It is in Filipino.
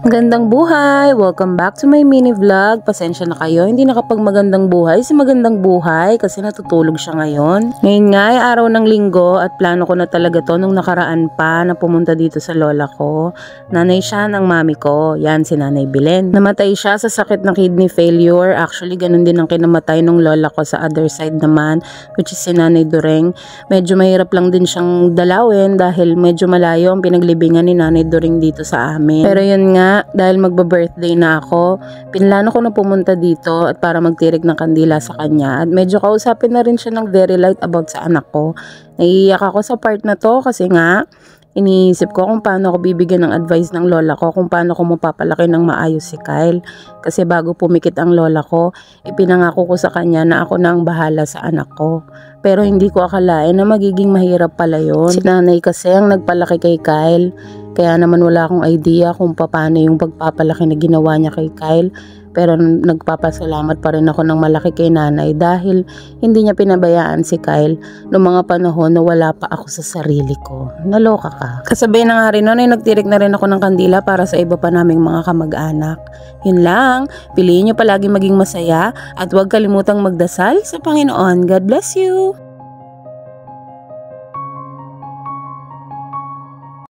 Magandang buhay! Welcome back to my mini vlog. Pasensya na kayo, hindi nakapagmagandang buhay si Magandang Buhay kasi natutulog siya ngayon. Ngayon nga ay araw ng linggo at plano ko na talaga to nung nakaraan pa na pumunta dito sa lola ko. Nanay siya ng mami ko, yan si Nanay Belen. Namatay siya sa sakit ng kidney failure. Actually, ganun din ang kinamatay ng lola ko sa other side naman, which is si Nanay Dureng. Medyo mahirap lang din siyang dalawin dahil medyo malayo ang pinaglibingan ni Nanay Dureng dito sa amin. Pero yun nga, dahil magba-birthday na ako, pinlano ko na pumunta dito at para magtirik ng kandila sa kanya at medyo kausapin na rin siya ng very light about sa anak ko. Naiiyak ako sa part na to kasi nga iniisip ko kung paano ako bibigyan ng advice ng lola ko kung paano ko mapapalaki ng maayos si Kyle. Kasi bago pumikit ang lola ko, ipinangako ko sa kanya na ako na ang bahala sa anak ko. Pero hindi ko akalain na magiging mahirap pala yun. Si nanay kasi ang nagpalaki kay Kyle. Kaya naman wala akong idea kung paano yung pagpapalaki na ginawa niya kay Kyle. Pero nagpapasalamat pa rin ako ng malaki kay nanay dahil hindi niya pinabayaan si Kyle noong mga panahon na wala pa ako sa sarili ko. Naloka ka. Kasabay na nga rin noon ay nagtirik na rin ako ng kandila para sa iba pa naming mga kamag-anak. Yun lang, piliin niyo palagi maging masaya at huwag kalimutang magdasal sa Panginoon. God bless you!